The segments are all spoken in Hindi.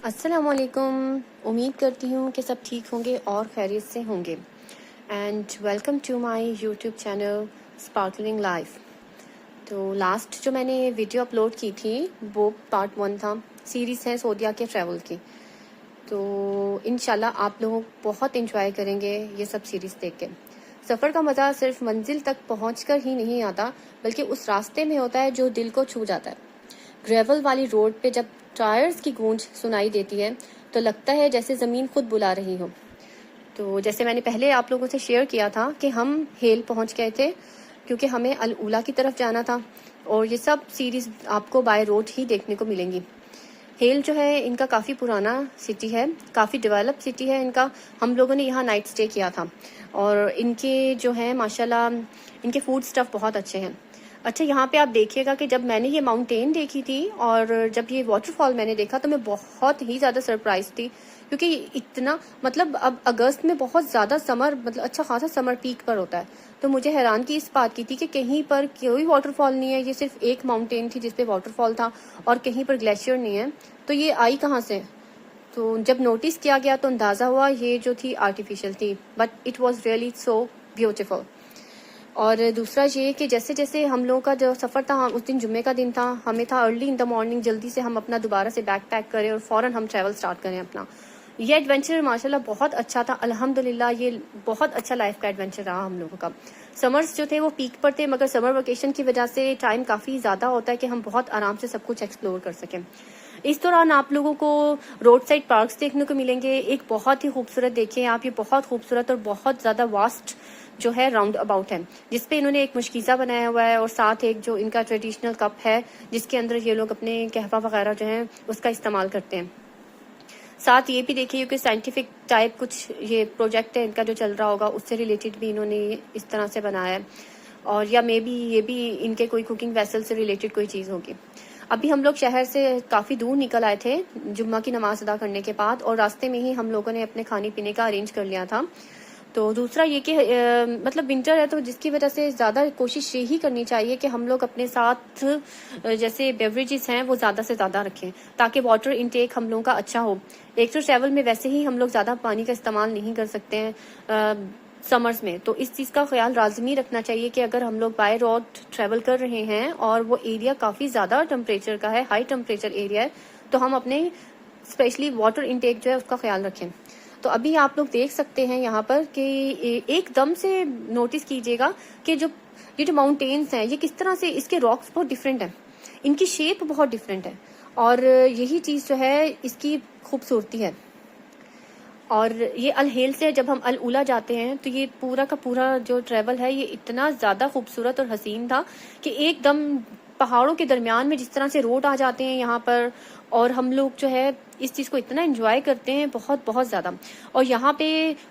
अस्सलामुअलैकुम। उम्मीद करती हूँ कि सब ठीक होंगे और खैरियत से होंगे। And welcome to my YouTube channel sparkling life. तो लास्ट जो मैंने वीडियो अपलोड की थी वो पार्ट 1 था। सीरीज़ है सऊदीया के ट्रैवल की। तो इंशाल्लाह आप लोग बहुत इंजॉय करेंगे ये सब सीरीज़ देख के। सफ़र का मज़ा सिर्फ मंजिल तक पहुंचकर ही नहीं आता, बल्कि उस रास्ते में होता है जो दिल को छू जाता है। ग्रेवल वाली रोड पे जब टायर्स की गूंज सुनाई देती है तो लगता है जैसे ज़मीन खुद बुला रही हो। तो जैसे मैंने पहले आप लोगों से शेयर किया था कि हम हेल पहुंच गए थे क्योंकि हमें अल उला की तरफ जाना था, और ये सब सीरीज़ आपको बाय रोड ही देखने को मिलेंगी। हेल जो है इनका काफ़ी पुराना सिटी है, काफ़ी डेवलप सिटी है इनका। हम लोगों ने यहाँ नाइट स्टे किया था, और इनके जो है माशाल्लाह इनके फूड स्टफ बहुत अच्छे हैं। अच्छा, यहाँ पे आप देखिएगा कि जब मैंने ये माउंटेन देखी थी और जब ये वाटरफॉल मैंने देखा तो मैं बहुत ही ज़्यादा सरप्राइज थी, क्योंकि इतना मतलब अब अगस्त में बहुत ज़्यादा समर, मतलब अच्छा खासा समर पीक पर होता है। तो मुझे हैरान की इस बात की थी कि कहीं पर कोई वाटरफॉल नहीं है, ये सिर्फ एक माउंटेन थी जिसपे वाटरफॉल था और कहीं पर ग्लेशियर नहीं है। तो ये आई कहाँ से? तो जब नोटिस किया गया तो अंदाज़ा हुआ ये जो थी आर्टिफिशियल थी, but it was really so beautiful. और दूसरा ये कि जैसे जैसे हम लोगों का जो सफ़र था, उस दिन जुम्मे का दिन था, हमें था अर्ली इन द मॉर्निंग जल्दी से हम अपना दोबारा से बैग पैक करें और फ़ौरन हम ट्रैवल स्टार्ट करें अपना। ये एडवेंचर माशाल्लाह बहुत अच्छा था, अल्हम्दुलिल्लाह ये बहुत अच्छा लाइफ का एडवेंचर रहा हम लोगों का। समर्स जो थे वो पीक पर थे, मगर समर वेकेशन की वजह से टाइम काफ़ी ज़्यादा होता है कि हम बहुत आराम से सब कुछ एक्सप्लोर कर सकें। इस दौरान आप लोगों को रोड साइड पार्क्स देखने को मिलेंगे। एक बहुत ही खूबसूरत, देखिए आप, ये बहुत खूबसूरत और बहुत ज़्यादा वास्ट जो है राउंड अबाउट है, जिसपे इन्होंने एक मुश्कीज़ा बनाया हुआ है और साथ एक जो इनका ट्रेडिशनल कप है जिसके अंदर ये लोग अपने कहवा वगैरह जो है उसका इस्तेमाल करते हैं। साथ ये भी देखिए क्योंकि साइंटिफिक टाइप कुछ ये प्रोजेक्ट है इनका जो चल रहा होगा, उससे रिलेटेड भी इन्होंने इस तरह से बनाया है, और या मे बी ये भी इनके कोई कुकिंग वेसल से रिलेटेड कोई चीज़ होगी। अभी हम लोग शहर से काफ़ी दूर निकल आए थे जुम्मा की नमाज अदा करने के बाद, और रास्ते में ही हम लोगों ने अपने खाने पीने का अरेंज कर लिया था। तो दूसरा ये कि मतलब विंटर है तो जिसकी वजह से ज़्यादा कोशिश यही करनी चाहिए कि हम लोग अपने साथ जैसे बेवरेजेस हैं वो ज़्यादा से ज़्यादा रखें, ताकि वाटर इनटेक हम लोगों का अच्छा हो। एक तो ट्रैवल में वैसे ही हम लोग ज़्यादा पानी का इस्तेमाल नहीं कर सकते हैं समर्स में, तो इस चीज़ का ख्याल लाजमी रखना चाहिए कि अगर हम लोग बाय रोड ट्रैवल कर रहे हैं और वो एरिया काफ़ी ज़्यादा टेम्परेचर का है, हाई टेम्परेचर एरिया है, तो हम अपने स्पेशली वाटर इनटेक जो है उसका ख्याल रखें। तो अभी आप लोग देख सकते हैं यहाँ पर कि एकदम से नोटिस कीजिएगा कि जो ये जो माउंटेन्स हैं ये किस तरह से, इसके रॉक्स बहुत डिफरेंट हैं, इनकी शेप बहुत डिफरेंट है, और यही चीज़ जो है इसकी खूबसूरती है। और ये अल हेल से जब हम अल उला जाते हैं तो ये पूरा का पूरा जो ट्रैवल है ये इतना ज़्यादा खूबसूरत और हसीन था कि एकदम पहाड़ों के दरमियान में जिस तरह से रोड आ जाते हैं यहाँ पर, और हम लोग जो है इस चीज़ को इतना एंजॉय करते हैं बहुत बहुत ज़्यादा। और यहाँ पे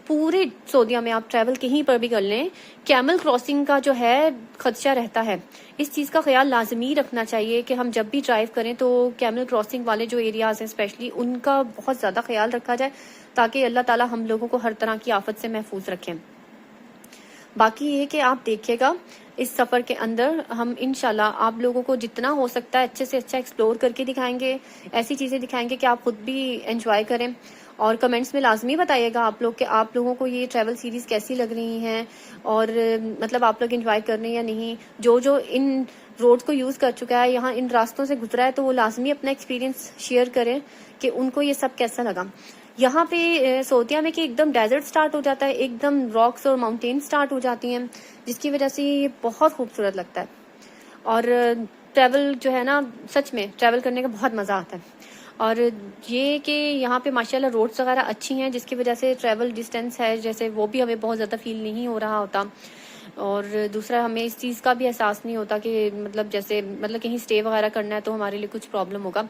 पूरे सऊदीया में आप ट्रैवल कहीं पर भी कर लें, कैमल क्रॉसिंग का जो है खदशा रहता है। इस चीज़ का ख्याल लाजमी रखना चाहिए कि हम जब भी ड्राइव करें तो कैमल क्रॉसिंग वाले जो एरियाज हैं स्पेशली उनका बहुत ज़्यादा ख्याल रखा जाए, ताकि अल्लाह ताला हम लोगों को हर तरह की आफत से महफूज रखें। बाकी ये कि आप देखिएगा इस सफ़र के अंदर हम इंशाल्लाह आप लोगों को जितना हो सकता है अच्छे से अच्छा एक्सप्लोर करके दिखाएंगे, ऐसी चीज़ें दिखाएंगे कि आप खुद भी एंजॉय करें। और कमेंट्स में लाजमी बताइएगा आप लोग कि आप लोगों को ये ट्रैवल सीरीज़ कैसी लग रही हैं, और मतलब आप लोग एंजॉय कर रहे हैं या नहीं। जो जो इन रोड को यूज़ कर चुका है, यहाँ इन रास्तों से गुजरा है, तो वो लाजमी अपना एक्सपीरियंस शेयर करें कि उनको ये सब कैसा लगा। यहाँ पे सऊदीया में कि एकदम डेजर्ट स्टार्ट हो जाता है, एकदम रॉक्स और माउंटेन स्टार्ट हो जाती हैं, जिसकी वजह से ये बहुत खूबसूरत लगता है। और ट्रैवल जो है ना, सच में ट्रैवल करने का बहुत मज़ा आता है। और ये कि यहाँ पे माशाल्लाह रोड्स वगैरह अच्छी हैं, जिसकी वजह से ट्रैवल डिस्टेंस है जैसे वो भी हमें बहुत ज़्यादा फील नहीं हो रहा होता। और दूसरा हमें इस चीज़ का भी एहसास नहीं होता कि मतलब जैसे मतलब कहीं स्टे वगैरह करना है तो हमारे लिए कुछ प्रॉब्लम होगा।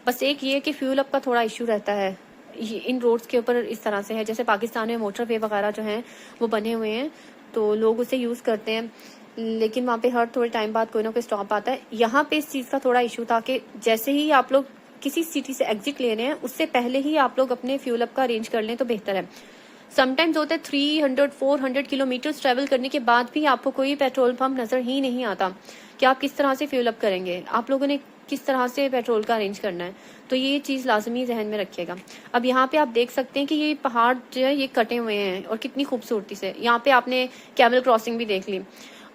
बस एक ये कि फ्यूल अप का थोड़ा इशू रहता है इन रोड्स के ऊपर। इस तरह से है जैसे पाकिस्तान में मोटरवे वगैरह जो हैं वो बने हुए हैं तो लोग उसे यूज़ करते हैं, लेकिन वहाँ पे हर थोड़े टाइम बाद कोई ना कोई स्टॉप आता है। यहाँ पे इस चीज़ का थोड़ा इशू था कि जैसे ही आप लोग किसी सिटी से एग्जिट ले रहे हैं उससे पहले ही आप लोग अपने फ्यूल अप का अरेंज कर लें तो बेहतर है। समटाइम्स होता है 300-400 किलोमीटर्स ट्रैवल करने के बाद भी आपको कोई पेट्रोल पंप नज़र ही नहीं आता कि आप किस तरह से फ्यूल अप करेंगे। आप लोगों ने किस तरह से पेट्रोल का अरेंज करना है। तो ये चीज़ लाजमी जहन में रखिएगा। अब यहाँ पे आप देख सकते हैं कि ये पहाड़ जो है ये कटे हुए हैं और कितनी खूबसूरती से। यहाँ पे आपने कैमल क्रॉसिंग भी देख ली।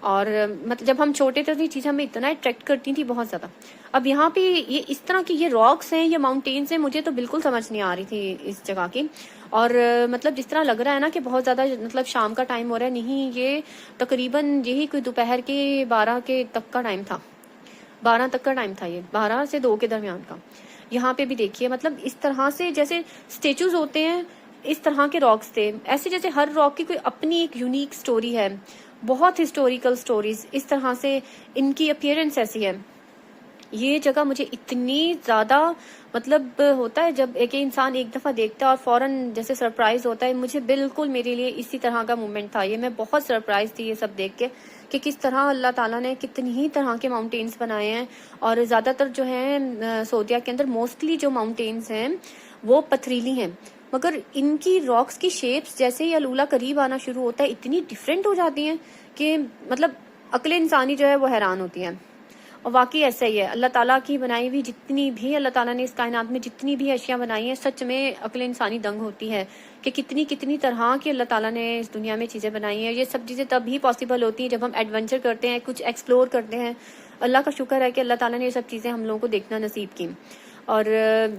और मतलब जब हम छोटे थे तो ये चीज़ हमें इतना अट्रैक्ट करती थी बहुत ज़्यादा। अब यहाँ पे ये इस तरह की ये रॉक्स हैं, ये माउंटेन्स हैं, मुझे तो बिल्कुल समझ नहीं आ रही थी इस जगह की। और मतलब जिस तरह लग रहा है ना कि बहुत ज़्यादा मतलब शाम का टाइम हो रहा है, नहीं, ये तकरीबन यही कोई दोपहर के 12 के तक का टाइम था। 12 तक का टाइम था, ये 12 से 2 के दरमियान का। यहाँ पे भी देखिए मतलब इस तरह से जैसे स्टेचूज होते हैं, इस तरह के रॉक्स थे। ऐसे जैसे हर रॉक की कोई अपनी एक यूनिक स्टोरी है, बहुत हिस्टोरिकल स्टोरीज, इस तरह से इनकी अपीयरेंस ऐसी है। ये जगह मुझे इतनी ज़्यादा मतलब होता है जब एक इंसान एक दफ़ा देखता है और फौरन जैसे सरप्राइज होता है, मुझे बिल्कुल मेरे लिए इसी तरह का मोमेंट था ये। मैं बहुत सरप्राइज थी ये सब देख के कि किस तरह अल्लाह ताला ने कितनी ही तरह के माउंटेन्स बनाए हैं। और ज़्यादातर जो है सऊदीया के अंदर मोस्टली जो माउंटेन्स हैं वो पथरीली हैं, मगर इनकी रॉक्स की शेप्स जैसे ही अलूला करीब आना शुरू होता है इतनी डिफरेंट हो जाती हैं कि मतलब अक्ल इंसानी जो है वो हैरान होती है। और वाकई ऐसा ही है, अल्लाह ताला की बनाई हुई जितनी भी अल्लाह ताला ने इस कायनात में जितनी भी अशिया बनाई हैं, सच में अक्ल इंसानी दंग होती है कि कितनी कितनी तरह की अल्लाह ताला ने इस दुनिया में चीज़ें बनाई हैं। ये सब चीज़ें तब ही पॉसिबल होती हैं जब हम एडवेंचर करते हैं, कुछ एक्सप्लोर करते हैं। अल्लाह का शुक्र है कि अल्लाह ताला ने ये सब चीज़ें हम लोगों को देखना नसीब की। और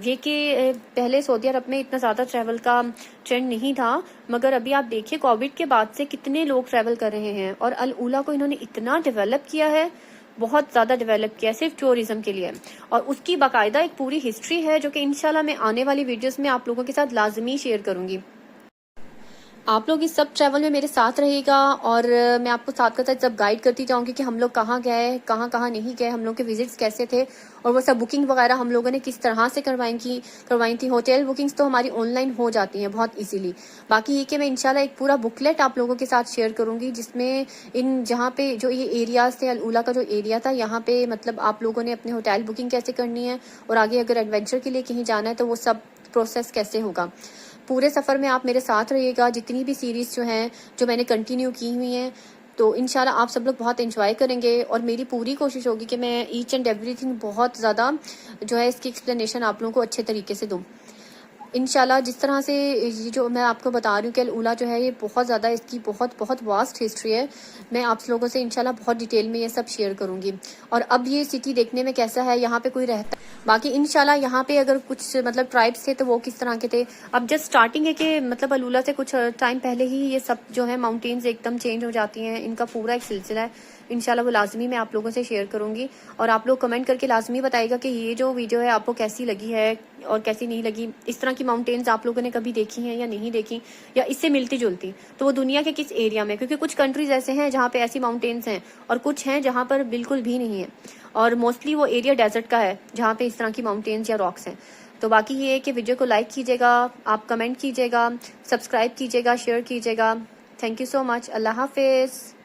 ये कि पहले सऊदी अरब में इतना ज़्यादा ट्रैवल का ट्रेंड नहीं था, मगर अभी आप देखिए कोविड के बाद से कितने लोग ट्रैवल कर रहे हैं। और अल उला को इन्होंने इतना डेवलप किया है, बहुत ज़्यादा डेवलप किया है सिर्फ टूरिज्म के लिए। और उसकी बाकायदा एक पूरी हिस्ट्री है जो कि इंशाल्लाह मैं आने वाली वीडियोस में आप लोगों के साथ लाजमी शेयर करूंगी। आप लोग इस सब ट्रैवल में मेरे साथ रहिएगा और मैं आपको साथ का साथ सब गाइड करती जाऊंगी कि हम लोग कहाँ गए, कहाँ कहाँ नहीं गए, हम लोग के विजिट्स कैसे थे और वो सब बुकिंग वगैरह हम लोगों ने किस तरह से करवाई थी। होटल बुकिंग्स तो हमारी ऑनलाइन हो जाती हैं बहुत इजीली। बाकी ये कि मैं इंशाल्लाह एक पूरा बुकलेट आप लोगों के साथ शेयर करूंगी जिसमें इन जहाँ पे जो ये एरियाज थे, अल उला का जो एरिया था, यहाँ पे मतलब आप लोगों ने अपने होटल बुकिंग कैसे करनी है और आगे अगर एडवेंचर के लिए कहीं जाना है तो वो सब प्रोसेस कैसे होगा। पूरे सफ़र में आप मेरे साथ रहिएगा। जितनी भी सीरीज़ जो हैं जो मैंने कंटिन्यू की हुई हैं, तो इंशाल्लाह आप सब लोग बहुत एंजॉय करेंगे। और मेरी पूरी कोशिश होगी कि मैं ईच एंड एवरीथिंग बहुत ज़्यादा जो है इसकी एक्सप्लेनेशन आप लोगों को अच्छे तरीके से दूँ इंशाल्लाह। जिस तरह से ये जो मैं आपको बता रही हूँ कि अल उला जो है ये बहुत ज़्यादा इसकी बहुत वास्ट हिस्ट्री है। मैं आप लोगों से इंशाल्लाह बहुत डिटेल में ये सब शेयर करूँगी। और अब ये सिटी देखने में कैसा है, यहाँ पे कोई रहता, बाकी इंशाल्लाह यहाँ पे अगर कुछ मतलब ट्राइब्स थे तो वो किस तरह के थे। अब जस्ट स्टार्टिंग है कि मतलब अल उला से कुछ टाइम पहले ही ये सब जो है माउंटेन्स एकदम चेंज हो जाती हैं। इनका पूरा एक सिलसिला है, इंशाल्लाह वो लाजमी मैं आप लोगों से शेयर करूंगी। और आप लोग कमेंट करके लाजमी बताइएगा कि ये जो वीडियो है आपको कैसी लगी है और कैसी नहीं लगी। इस तरह की माउंटेन्स आप लोगों ने कभी देखी हैं या नहीं देखी, या इससे मिलती जुलती, तो वो दुनिया के किस एरिया में, क्योंकि कुछ कंट्रीज ऐसे हैं जहाँ पे ऐसी माउंटेन्स हैं और कुछ हैं जहाँ पर बिल्कुल भी नहीं है। और मोस्टली वो एरिया डेजर्ट का है जहाँ पे इस तरह की माउंटेन्स या रॉक्स हैं। तो बाकी ये है कि वीडियो को लाइक कीजिएगा, आप कमेंट कीजिएगा, सब्सक्राइब कीजिएगा, शेयर कीजिएगा। Thank you so much. अल्लाह हाफिज़।